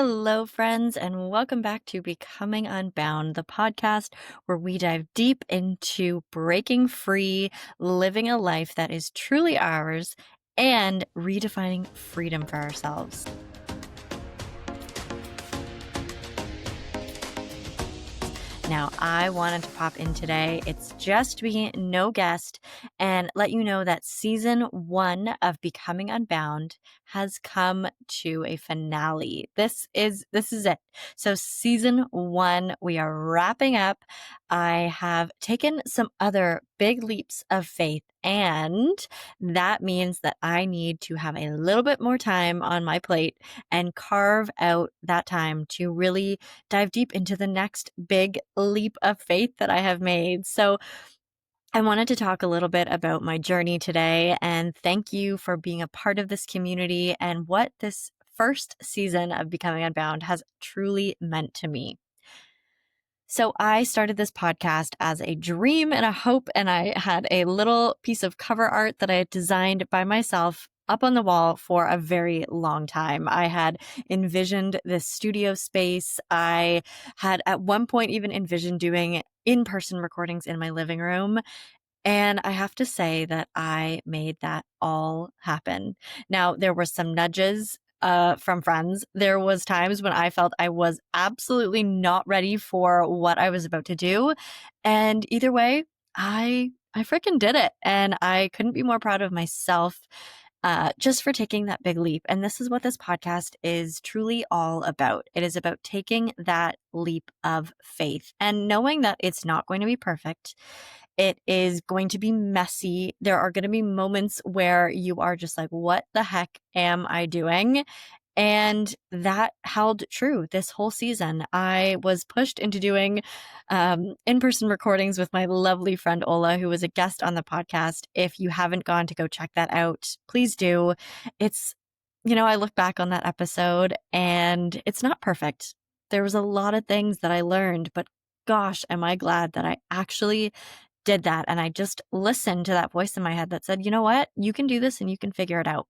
Hello, friends, and welcome back to Becoming Unbound, the podcast where we dive deep into breaking free, living a life that is truly ours, and redefining freedom for ourselves. Now, I wanted to pop in today. It's just me, no guest, and let you know that season 1 of Becoming Unbound has come to a finale. This is it. So season 1, we are wrapping up. I have taken some other big leaps of faith, and that means that I need to have a little bit more time on my plate and carve out that time to really dive deep into the next big leap of faith that I have made. So I wanted to talk a little bit about my journey today and thank you for being a part of this community and what this first season of Becoming Unbound has truly meant to me. So I started this podcast as a dream and a hope, and I had a little piece of cover art that I had designed by myself up on the wall for a very long time. I had envisioned this studio space. I had at one point even envisioned doing in-person recordings in my living room. And I have to say that I made that all happen. Now, there were some nudges from friends. There was times when I felt I was absolutely not ready for what I was about to do. And either way, I freaking did it. And I couldn't be more proud of myself just for taking that big leap. And this is what this podcast is truly all about. It is about taking that leap of faith and knowing that it's not going to be perfect. It is going to be messy. There are going to be moments where you are just like, what the heck am I doing? And that held true this whole season. I was pushed into doing in-person recordings with my lovely friend Ola, who was a guest on the podcast. If you haven't gone to go check that out, please do. It's, I look back on that episode and it's not perfect. There was a lot of things that I learned, but gosh, am I glad that I actually did that. And I just listened to that voice in my head that said, you know what, you can do this and you can figure it out.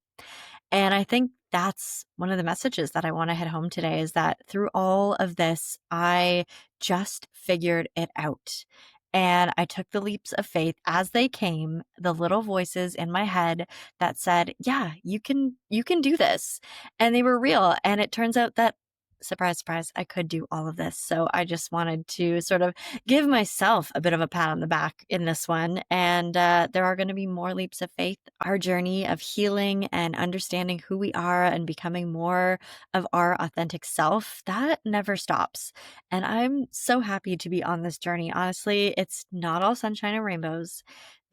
And I think that's one of the messages that I want to hit home today is that through all of this, I just figured it out. And I took the leaps of faith as they came, the little voices in my head that said, yeah, you can do this. And they were real. And it turns out that surprise, surprise, I could do all of this. So I just wanted to sort of give myself a bit of a pat on the back in this one. And there are going to be more leaps of faith. Our journey of healing and understanding who we are and becoming more of our authentic self, that never stops. And I'm so happy to be on this journey. Honestly, it's not all sunshine and rainbows.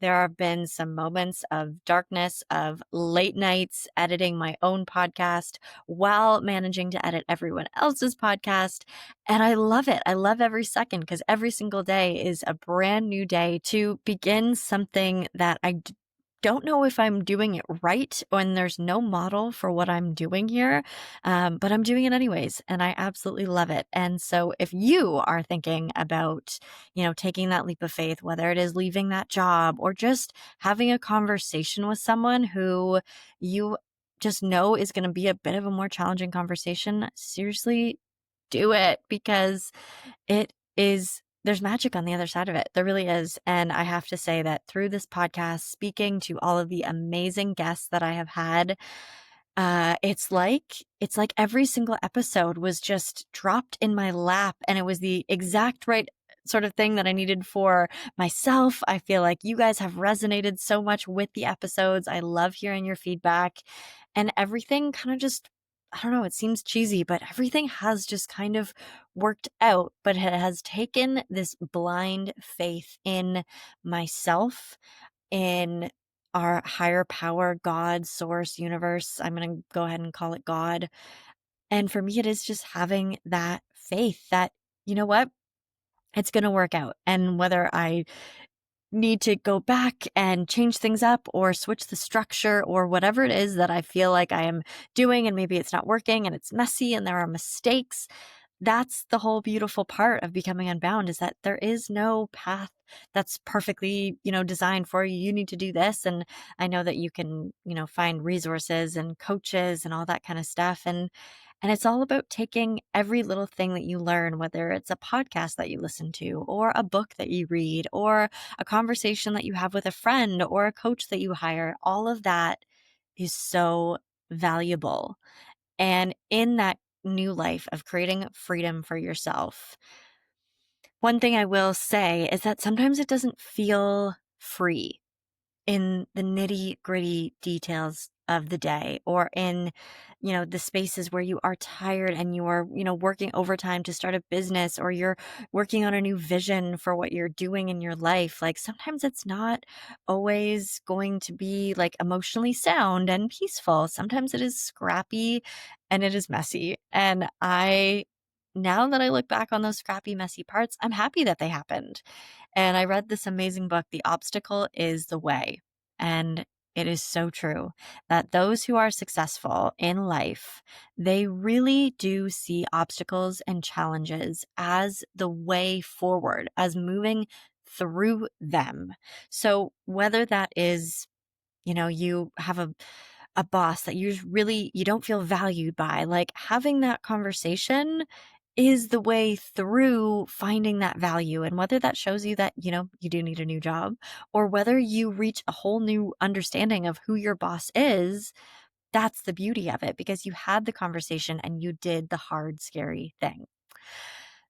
There have been some moments of darkness, of late nights editing my own podcast while managing to edit everyone else's podcast. And I love it. I love every second because every single day is a brand new day to begin something that I don't know if I'm doing it right when there's no model for what I'm doing here, but I'm doing it anyways, and I absolutely love it. And so if you are thinking about, taking that leap of faith, whether it is leaving that job or just having a conversation with someone who you just know is going to be a bit of a more challenging conversation, seriously, do it because there's magic on the other side of it. There really is. And I have to say that through this podcast, speaking to all of the amazing guests that I have had, it's like every single episode was just dropped in my lap and it was the exact right sort of thing that I needed for myself. I feel like you guys have resonated so much with the episodes. I love hearing your feedback and everything kind of just, I don't know, it seems cheesy, but everything has just kind of worked out, but it has taken this blind faith in myself, in our higher power, God, source, universe. I'm going to go ahead and call it God. And for me, it is just having that faith that, you know what, it's going to work out. And whether I need to go back and change things up or switch the structure or whatever it is that I feel like I am doing and maybe it's not working and it's messy and there are mistakes. That's the whole beautiful part of becoming unbound is that there is no path that's perfectly, designed for you. You need to do this. And I know that you can, find resources and coaches and all that kind of stuff. And And it's all about taking every little thing that you learn, whether it's a podcast that you listen to, or a book that you read, or a conversation that you have with a friend, or a coach that you hire. All of that is so valuable. And in that new life of creating freedom for yourself, one thing I will say is that sometimes it doesn't feel free in the nitty-gritty details of the day, or in, the spaces where you are tired and you are, working overtime to start a business, or you're working on a new vision for what you're doing in your life. Like, sometimes it's not always going to be like emotionally sound and peaceful. Sometimes it is scrappy and it is messy. And now that I look back on those scrappy, messy parts, I'm happy that they happened. And I read this amazing book, The Obstacle is the Way. And it is so true that those who are successful in life, they really do see obstacles and challenges as the way forward, as moving through them. So whether that is, you have a boss that you don't feel valued by, like, having that conversation is the way through finding that value. And whether that shows you that, you do need a new job, or whether you reach a whole new understanding of who your boss is, that's the beauty of it, because you had the conversation and you did the hard, scary thing.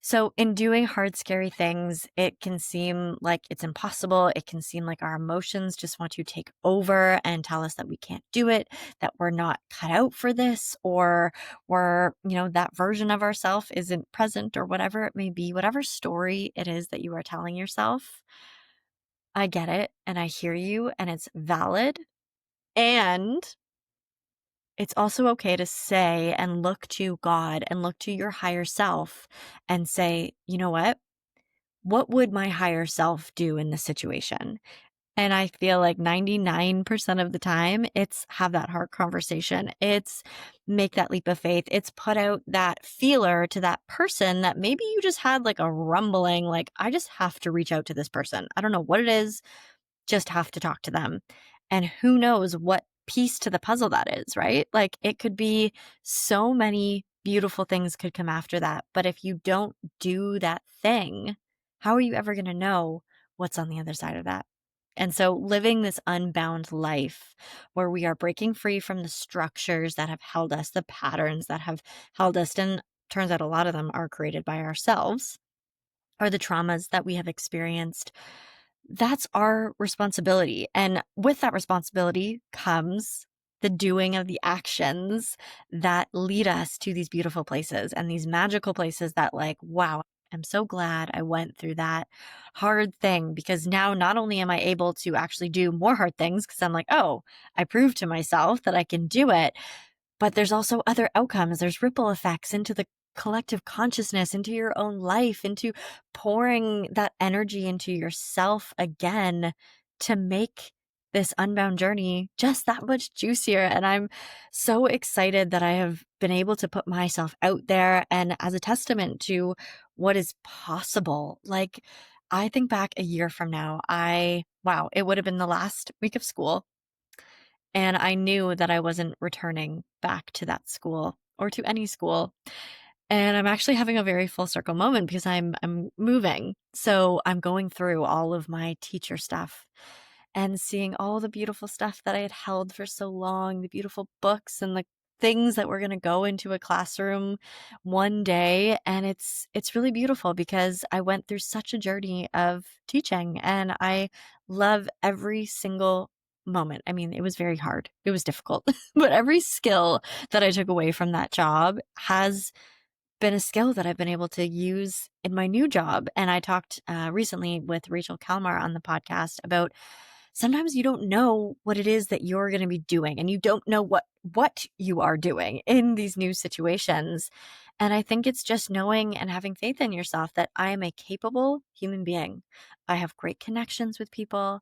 So, in doing hard, scary things, it can seem like it's impossible. It can seem like our emotions just want to take over and tell us that we can't do it, that we're not cut out for this, or that version of ourselves isn't present, or whatever it may be, whatever story it is that you are telling yourself. I get it and I hear you, and it's valid. And it's also okay to say and look to God and look to your higher self and say, you know what would my higher self do in this situation? And I feel like 99% of the time, it's have that hard conversation. It's make that leap of faith. It's put out that feeler to that person that maybe you just had like a rumbling, like, I just have to reach out to this person. I don't know what it is, just have to talk to them. And who knows what piece to the puzzle that is, right? Like, it could be so many beautiful things could come after that. But if you don't do that thing, how are you ever going to know what's on the other side of that? And so, living this unbound life where we are breaking free from the structures that have held us, the patterns that have held us, and turns out a lot of them are created by ourselves, or the traumas that we have experienced, that's our responsibility. And with that responsibility comes the doing of the actions that lead us to these beautiful places and these magical places that, like, wow, I'm so glad I went through that hard thing, because now not only am I able to actually do more hard things because I'm like, oh, I proved to myself that I can do it, but there's also other outcomes. There's ripple effects into the collective consciousness, into your own life, into pouring that energy into yourself again to make this unbound journey just that much juicier. And I'm so excited that I have been able to put myself out there and as a testament to what is possible. Like, I think back a year from now, wow, it would have been the last week of school. And I knew that I wasn't returning back to that school or to any school. And I'm actually having a very full circle moment because I'm moving. So I'm going through all of my teacher stuff and seeing all the beautiful stuff that I had held for so long, the beautiful books and the things that were going to go into a classroom one day. And it's really beautiful because I went through such a journey of teaching, and I love every single moment. I mean, it was very hard. It was difficult, but every skill that I took away from that job has been a skill that I've been able to use in my new job. And I talked recently with Rachel Kalmar on the podcast about sometimes you don't know what it is that you're going to be doing, and you don't know what you are doing in these new situations. And I think it's just knowing and having faith in yourself that I am a capable human being. I have great connections with people.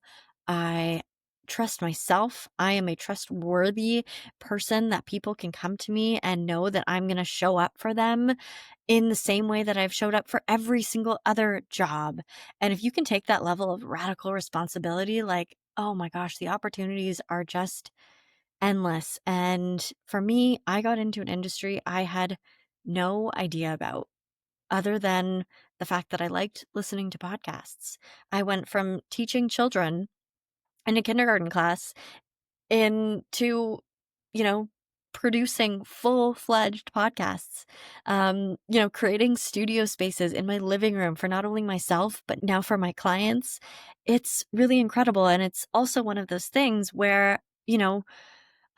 I trust myself. I am a trustworthy person that people can come to me and know that I'm going to show up for them in the same way that I've showed up for every single other job. And if you can take that level of radical responsibility, like, oh my gosh, the opportunities are just endless. And for me, I got into an industry I had no idea about other than the fact that I liked listening to podcasts. I went from teaching children in a kindergarten class into, you know, producing full-fledged podcasts, creating studio spaces in my living room for not only myself, but now for my clients. It's really incredible. And it's also one of those things where,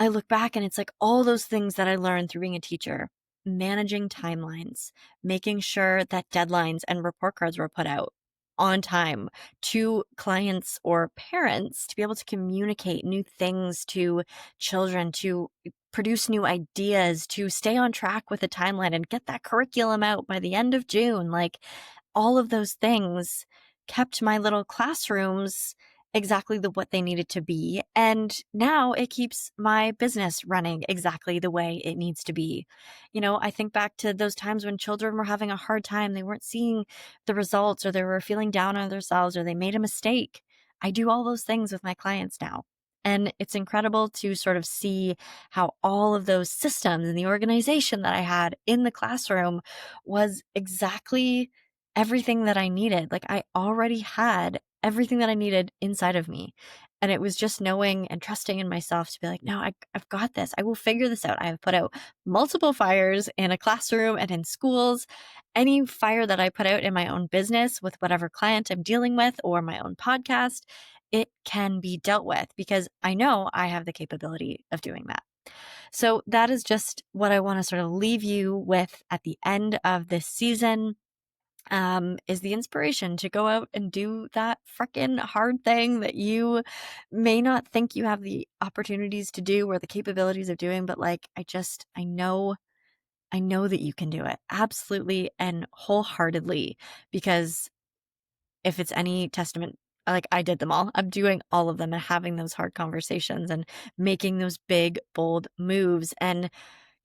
I look back and it's like all those things that I learned through being a teacher, managing timelines, making sure that deadlines and report cards were put out on time to clients or parents to be able to communicate new things to children, to produce new ideas, to stay on track with the timeline and get that curriculum out by the end of June. Like all of those things kept my little classrooms exactly what they needed to be. And now it keeps my business running exactly the way it needs to be. I think back to those times when children were having a hard time. They weren't seeing the results, or they were feeling down on themselves, or they made a mistake. I do all those things with my clients now. And it's incredible to sort of see how all of those systems and the organization that I had in the classroom was exactly everything that I needed. Like I already had everything that I needed inside of me. And it was just knowing and trusting in myself to be like, no, I've got this. I will figure this out. I have put out multiple fires in a classroom and in schools. Any fire that I put out in my own business with whatever client I'm dealing with or my own podcast, it can be dealt with because I know I have the capability of doing that. So that is just what I want to sort of leave you with at the end of this season. Is the inspiration to go out and do that freaking hard thing that you may not think you have the opportunities to do or the capabilities of doing, but like, I know that you can do it absolutely and wholeheartedly, because if it's any testament, like I did them all. I'm doing all of them and having those hard conversations and making those big, bold moves. And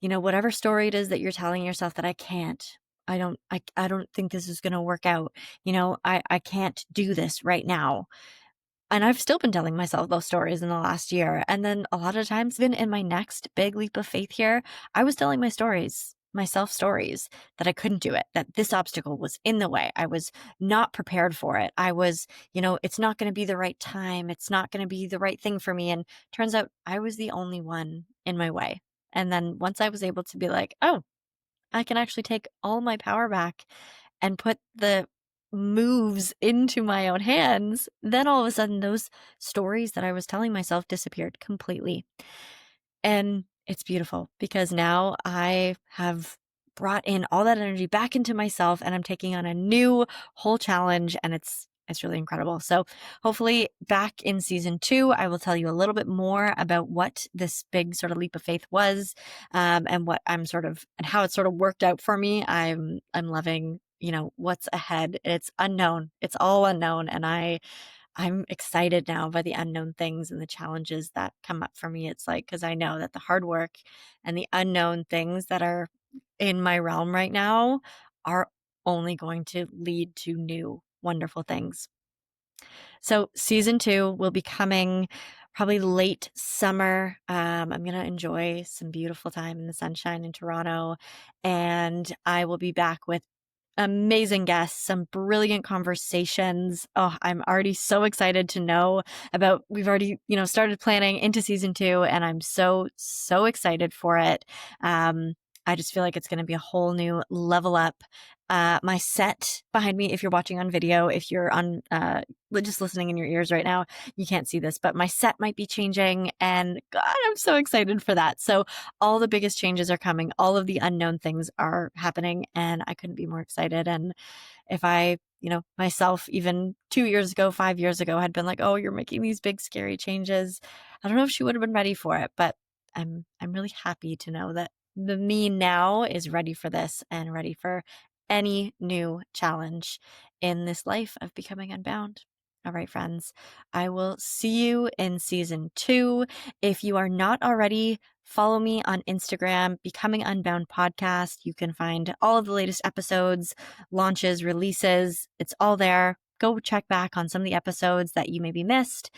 whatever story it is that you're telling yourself that I can't, I don't think this is going to work out. I can't do this right now. And I've still been telling myself those stories in the last year. And then a lot of times, even in my next big leap of faith here, I was telling myself stories that I couldn't do it, that this obstacle was in the way. I was not prepared for it. I was, it's not going to be the right time. It's not going to be the right thing for me. And turns out I was the only one in my way. And then once I was able to be like, oh, I can actually take all my power back and put the moves into my own hands, then all of a sudden those stories that I was telling myself disappeared completely. And it's beautiful because now I have brought in all that energy back into myself and I'm taking on a new whole challenge, and it's really incredible. So hopefully back in season 2, I will tell you a little bit more about what this big sort of leap of faith was, and what and how it sort of worked out for me. I'm loving, what's ahead. It's unknown. It's all unknown. And I'm excited now by the unknown things and the challenges that come up for me. It's like, because I know that the hard work and the unknown things that are in my realm right now are only going to lead to new wonderful things. So season 2 will be coming probably late summer. I'm going to enjoy some beautiful time in the sunshine in Toronto, and I will be back with amazing guests, some brilliant conversations. Oh, I'm already so excited to know about, we've already, started planning into season 2, and I'm so, so excited for it. I just feel like it's going to be a whole new level up. My set behind me, if you're watching on video, if you're on, just listening in your ears right now, you can't see this, but my set might be changing, and God, I'm so excited for that. So all the biggest changes are coming. All of the unknown things are happening, and I couldn't be more excited. And if I, myself, even 2 years ago, 5 years ago, had been like, oh, you're making these big, scary changes, I don't know if she would have been ready for it, but I'm really happy to know that the me now is ready for this and ready for any new challenge in this life of becoming unbound. All right, friends, I will see you in season 2. If you are not already, follow me on Instagram, Becoming Unbound Podcast. You can find all of the latest episodes, launches, releases. It's all there. Go check back on some of the episodes that you maybe missed.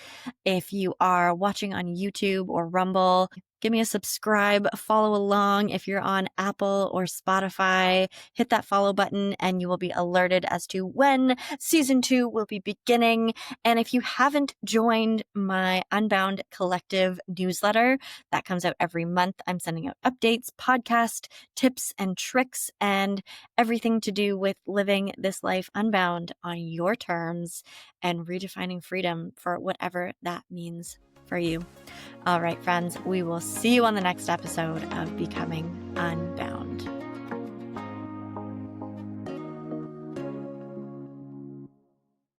If you are watching on YouTube or Rumble, Give me a subscribe, follow along if you're on Apple or Spotify. Hit that follow button and you will be alerted as to when season 2 will be beginning. And if you haven't joined my Unbound Collective newsletter, that comes out every month. I'm sending out updates, podcast tips and tricks, and everything to do with living this life unbound on your terms and redefining freedom for whatever that means for you. All right, friends, we will see you on the next episode of Becoming Unbound.